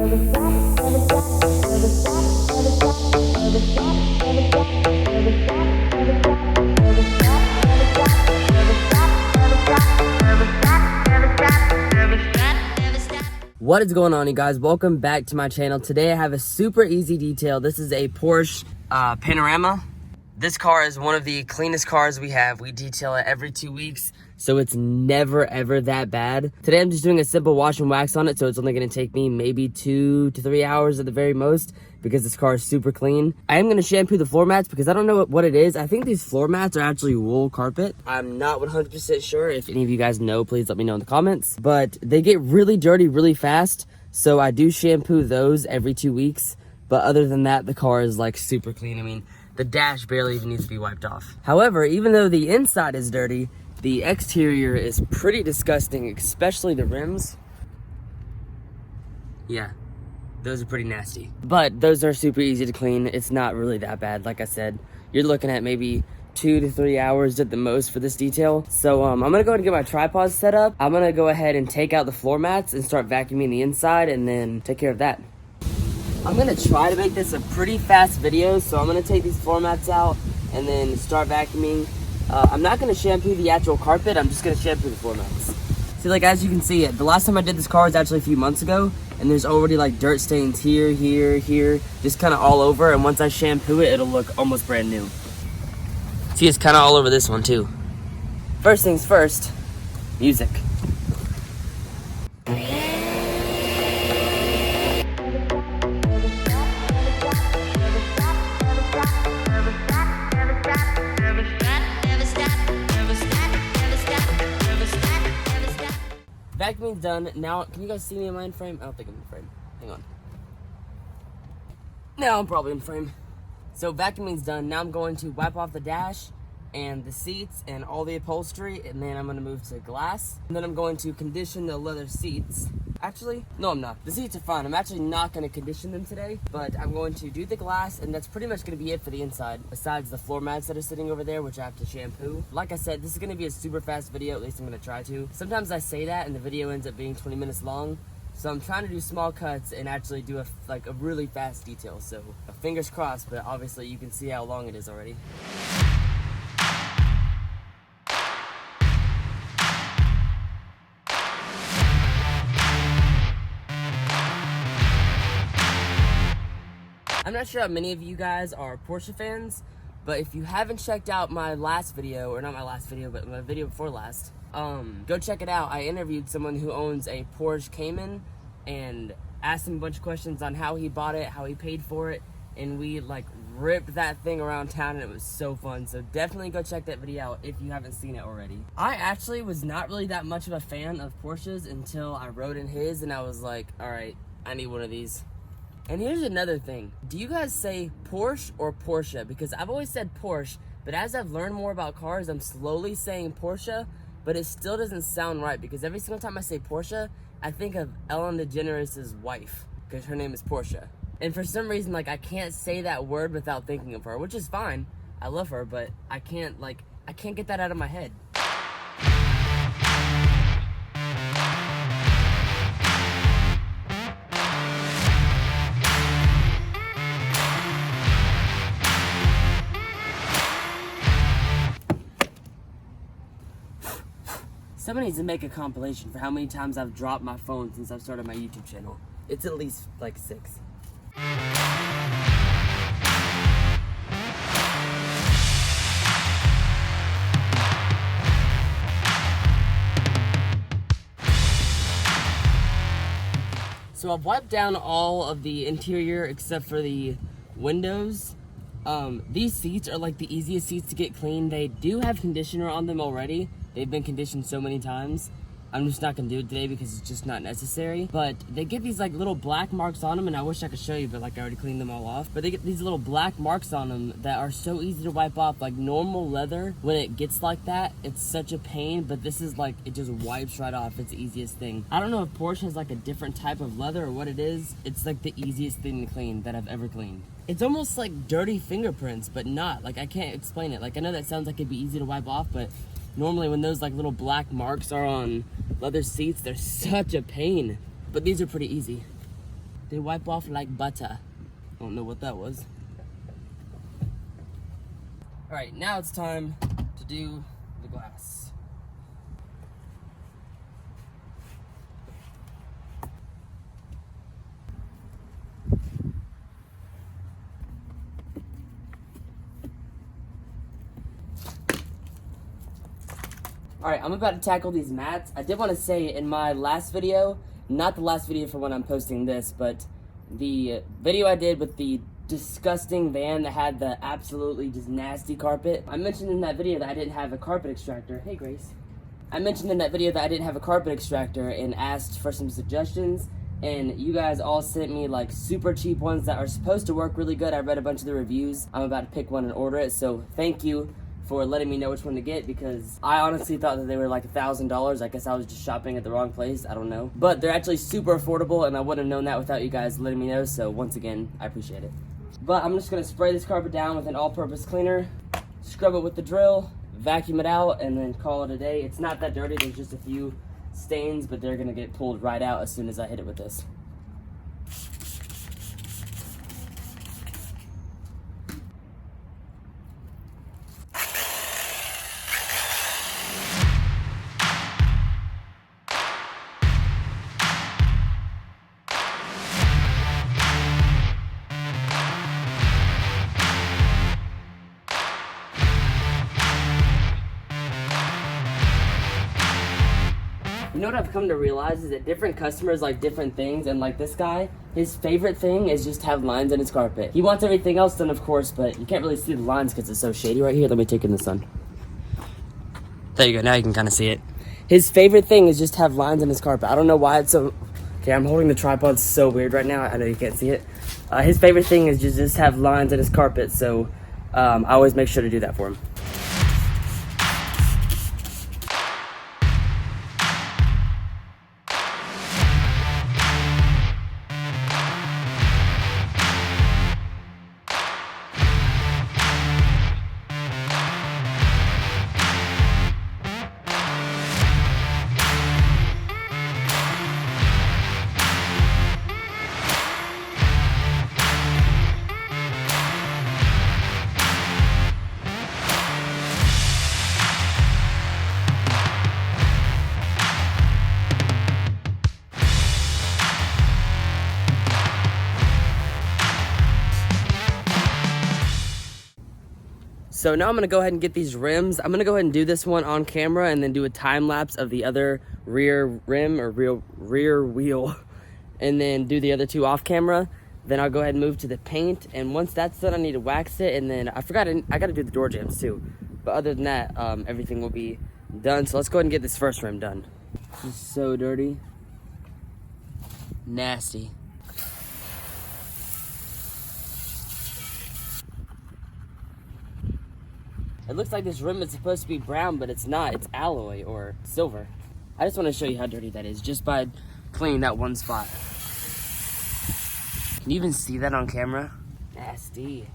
What is going on, you guys? Welcome back to my channel. Today I have a super easy detail. This is a Porsche Panamera. This car is one of the cleanest cars we have. We detail it every 2 weeks, so it's never ever that bad. Today I'm just doing a simple wash and wax on it, so it's only going to take me maybe 2 to 3 hours at the very most because this car is super clean. I am going to shampoo the floor mats because I don't know what it is. I think these floor mats are actually wool carpet. I'm not 100% sure. If any of you guys know, please let me know in the comments. But they get really dirty really fast, so I do shampoo those every 2 weeks. But other than that, the car is like super clean. I mean, the dash barely even needs to be wiped off. However, even though the inside is dirty, the exterior is pretty disgusting, especially the rims. Yeah, those are pretty nasty. But those are super easy to clean. It's not really that bad. Like I said, you're looking at maybe 2 to 3 hours at the most for this detail. So I'm gonna go ahead and get my tripod set up. I'm gonna go ahead and take out the floor mats and start vacuuming the inside and then take care of that. I'm gonna try to make this a pretty fast video, so I'm gonna take these floor mats out and then start vacuuming. I'm not gonna shampoo the actual carpet, I'm just gonna shampoo the floor mats. See, like, as you can see, the last time I did this car was actually a few months ago, and there's already like dirt stains here, here, just kind of all over, and once I shampoo it, it'll look almost brand new. See, it's kind of all over this one too. First things first, music. Vacuuming's done. Now, can you guys see me in my frame? I don't think I'm in frame. Hang on. Now I'm probably in frame. So vacuuming's done. Now I'm going to wipe off the dash and the seats and all the upholstery, and then I'm going to move to glass. And then I'm going to condition the leather seats. Actually, no, I'm not. The seats are fine. I'm actually not going to condition them today, but I'm going to do the glass, and that's pretty much going to be it for the inside, besides the floor mats that are sitting over there, which I have to shampoo. Like I said, this is going to be a super fast video, at least I'm going to try to. Sometimes I say that, and the video ends up being 20 minutes long, so I'm trying to do small cuts and actually do a really fast detail, so fingers crossed, but obviously you can see how long it is already. I'm not sure how many of you guys are Porsche fans, but if you haven't checked out my last video, or not my last video, but my video before last, go check it out. I interviewed someone who owns a Porsche Cayman and asked him a bunch of questions on how he bought it, how he paid for it, and we like ripped that thing around town, and it was so fun. So definitely go check that video out if you haven't seen it already. I actually was not really that much of a fan of Porsches until I rode in his, and I was like, all right, I need one of these. And here's another thing. Do you guys say Porsche or Porsche? Because I've always said Porsche, but as I've learned more about cars, I'm slowly saying Porsche, but it still doesn't sound right because every single time I say Porsche, I think of Ellen DeGeneres' wife because her name is Porsche. And for some reason, like, I can't say that word without thinking of her, which is fine. I love her, but I can't get that out of my head. Someone needs to make a compilation for how many times I've dropped my phone since I've started my YouTube channel. It's at least like 6. So I've wiped down all of the interior except for the windows. These seats are like the easiest seats to get clean. They do have conditioner on them already. They've been conditioned so many times. I'm just not gonna do it today because it's just not necessary. But they get these like little black marks on them, and I wish I could show you, but like I already cleaned them all off. But they get these little black marks on them that are so easy to wipe off. Like normal leather, when it gets like that, it's such a pain, but this is like, it just wipes right off. It's the easiest thing. I don't know if Porsche has like a different type of leather or what it is. It's like the easiest thing to clean that I've ever cleaned. It's almost like dirty fingerprints, but not. Like I can't explain it. Like I know that sounds like it'd be easy to wipe off, but normally when those like little black marks are on leather seats, they're such a pain. But these are pretty easy. They wipe off like butter. I don't know what that was. All right, now it's time to do the glass. All right, I'm about to tackle these mats. I did want to say in my last video, not the last video for when I'm posting this, but the video I did with the disgusting van that had the absolutely just nasty carpet. I mentioned in that video that I didn't have a carpet extractor. Hey, Grace. I mentioned in that video that I didn't have a carpet extractor and asked for some suggestions, and you guys all sent me like super cheap ones that are supposed to work really good. I read a bunch of the reviews. I'm about to pick one and order it, so thank you for letting me know which one to get, because I honestly thought that they were like $1,000. I guess I was just shopping at the wrong place, I don't know. But they're actually super affordable, and I wouldn't have known that without you guys letting me know, so once again, I appreciate it. But I'm just gonna spray this carpet down with an all-purpose cleaner, scrub it with the drill, vacuum it out, and then call it a day. It's not that dirty, there's just a few stains, but they're gonna get pulled right out as soon as I hit it with this. You know what I've come to realize is that different customers like different things, and like this guy, his favorite thing is just have lines in his carpet. He wants everything else done, of course, but you can't really see the lines because it's so shady right here. Let me take it in the sun. There you go, now you can kind of see it. His favorite thing is just have lines in his carpet. I don't know why it's so... Okay, I'm holding the tripod so weird right now. I know you can't see it. His favorite thing is just have lines in his carpet, so I always make sure to do that for him. So now I'm gonna go ahead and get these rims. I'm gonna go ahead and do this one on camera and then do a time lapse of the other rear rim or rear wheel, and then do the other two off camera. Then I'll go ahead and move to the paint, and once that's done, I need to wax it, and then I gotta do the door jambs too. But other than that, everything will be done. So let's go ahead and get this first rim done. This is so dirty. Nasty. It looks like this rim is supposed to be brown, but it's not. It's alloy or silver. I just want to show you how dirty that is just by cleaning that one spot. Can you even see that on camera? Nasty.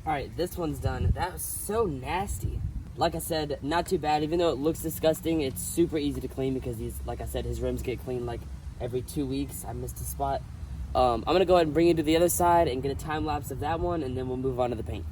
Alright, this one's done. That was so nasty. Like I said, not too bad. Even though it looks disgusting, it's super easy to clean because like I said, his rims get cleaned like every 2 weeks. I missed a spot. I'm gonna go ahead and bring you to the other side and get a time lapse of that one, and then we'll move on to the paint.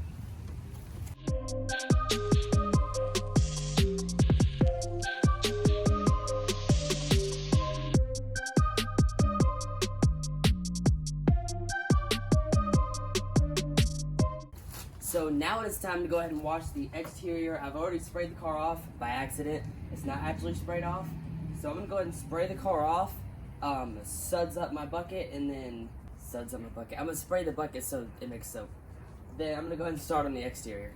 So now it's time to go ahead and wash the exterior. I've already sprayed the car off by accident. It's not actually sprayed off. So I'm gonna go ahead and spray the car off, suds up my bucket, and then suds up my bucket. I'm gonna spray the bucket so it makes soap. Then I'm gonna go ahead and start on the exterior.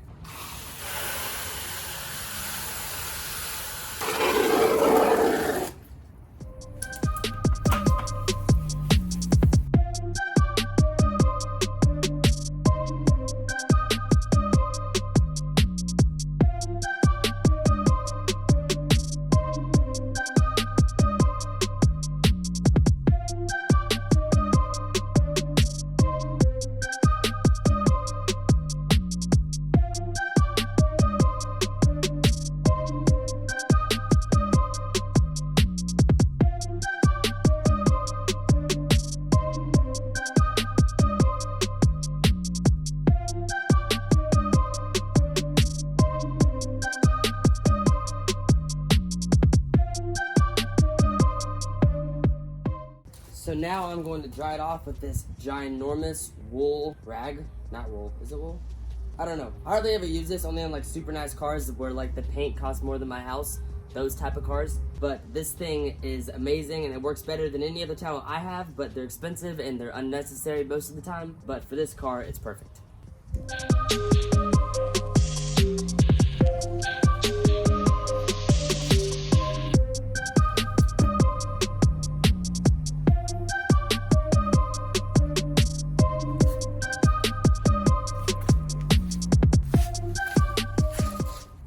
So now I'm going to dry it off with this ginormous wool rag. Not wool, is it wool? I don't know. I hardly ever use this, only on like super nice cars where like the paint costs more than my house. Those type of cars. But this thing is amazing and it works better than any other towel I have, but they're expensive and they're unnecessary most of the time. But for this car, it's perfect.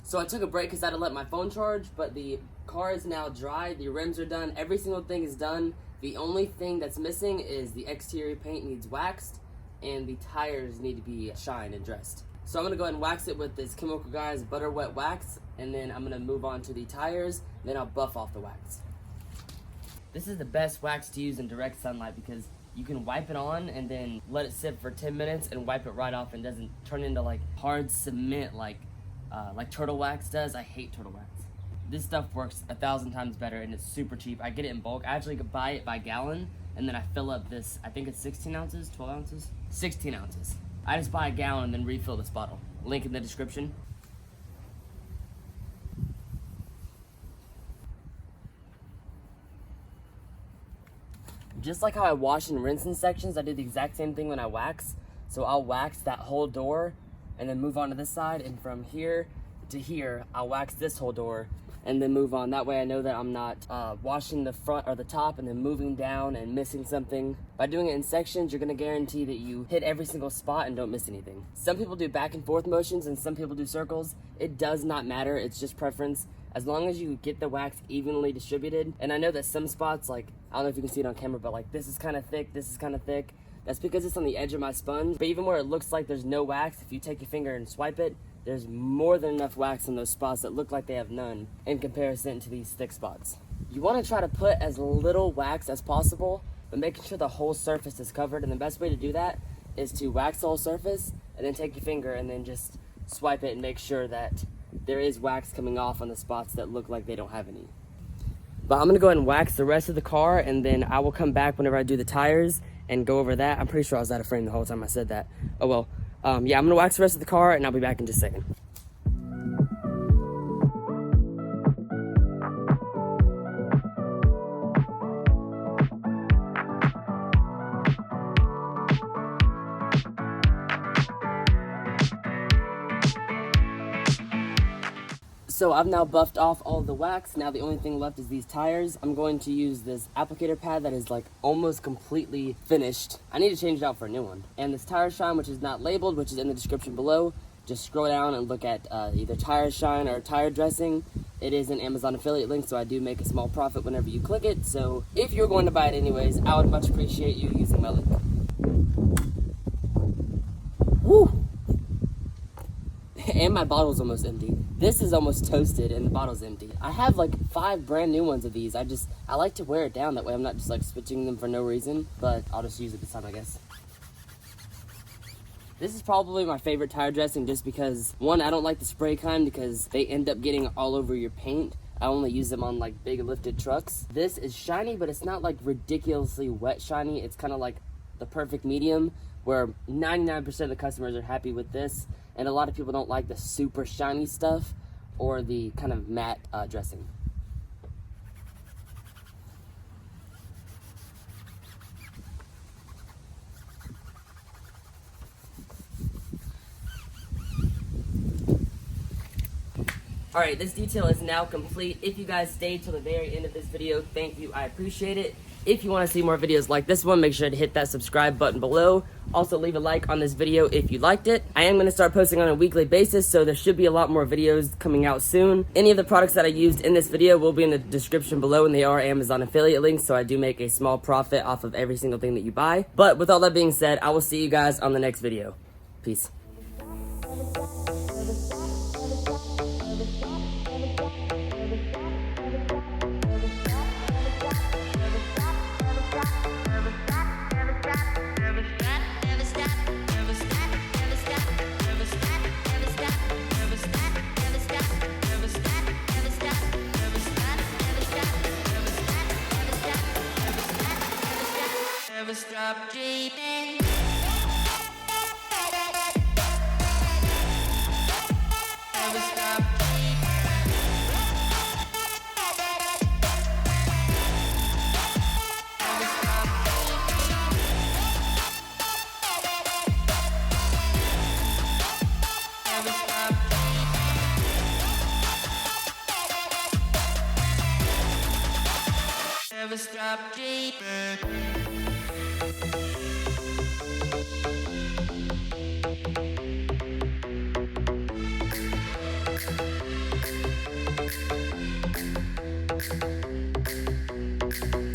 So I took a break because I had to let my phone charge, but the car is now dry, the rims are done, every single thing is done. The only thing that's missing is the exterior paint needs waxed and the tires need to be shined and dressed. So I'm gonna go ahead and wax it with this Chemical Guys Butter Wet Wax, and then I'm gonna move on to the tires, then I'll buff off the wax. This is the best wax to use in direct sunlight because you can wipe it on and then let it sit for 10 minutes and wipe it right off and doesn't turn into like hard cement like turtle wax does. I hate turtle wax. This stuff works 1,000 times better and it's super cheap. I get it in bulk. I actually could buy it by gallon and then I fill up this, I think it's 16 ounces, 12 ounces? 16 ounces. I just buy a gallon and then refill this bottle. Link in the description. Just like how I wash and rinse in sections, I do the exact same thing when I wax. So I'll wax that whole door and then move on to this side, and from here to here, I'll wax this whole door and then move on. That way I know that I'm not washing the front or the top and then moving down and missing something. By doing it in sections, you're gonna guarantee that you hit every single spot and don't miss anything. Some people do back and forth motions and some people do circles. It does not matter, it's just preference. As long as you get the wax evenly distributed. And I know that some spots, like, I don't know if you can see it on camera, but like this is kind of thick, this is kind of thick. That's because it's on the edge of my sponge. But even where it looks like there's no wax, if you take your finger and swipe it, there's more than enough wax in those spots that look like they have none in comparison to these thick spots. You want to try to put as little wax as possible, but making sure the whole surface is covered. And the best way to do that is to wax the whole surface and then take your finger and then just swipe it and make sure that there is wax coming off on the spots that look like they don't have any. But I'm gonna go ahead and wax the rest of the car and then I will come back whenever I do the tires and go over that. I'm pretty sure I was out of frame the whole time I said that. Oh well. Yeah, I'm gonna wax the rest of the car and I'll be back in just a second. So I've now buffed off all of the wax. Now the only thing left is these tires. I'm going to use this applicator pad that is like almost completely finished. I need to change it out for a new one. And this tire shine, which is not labeled, which is in the description below. Just scroll down and look at either tire shine or tire dressing. It is an Amazon affiliate link, so I do make a small profit whenever you click it. So if you're going to buy it anyways, I would much appreciate you using my link. Woo! And my bottle's almost empty. This is almost toasted and the bottle's empty. I have like 5 brand new ones of these. I like to wear it down, that way I'm not just like switching them for no reason, but I'll just use it this time, I guess. This is probably my favorite tire dressing just because, one, I don't like the spray kind because they end up getting all over your paint. I only use them on like big lifted trucks. This is shiny, but it's not like ridiculously wet shiny. It's kind of like the perfect medium where 99% of the customers are happy with this. And a lot of people don't like the super shiny stuff or the kind of matte dressing. Alright, this detail is now complete. If you guys stayed till the very end of this video, thank you, I appreciate it. If you want to see more videos like this one, make sure to hit that subscribe button below. Also, leave a like on this video if you liked it. I am going to start posting on a weekly basis, so there should be a lot more videos coming out soon. Any of the products that I used in this video will be in the description below, and they are Amazon affiliate links, so I do make a small profit off of every single thing that you buy. But with all that being said, I will see you guys on the next video. Peace. Never stop dreaming. Never stop dreaming. Never stop dreaming. Never stop dreaming. Never stop dreaming.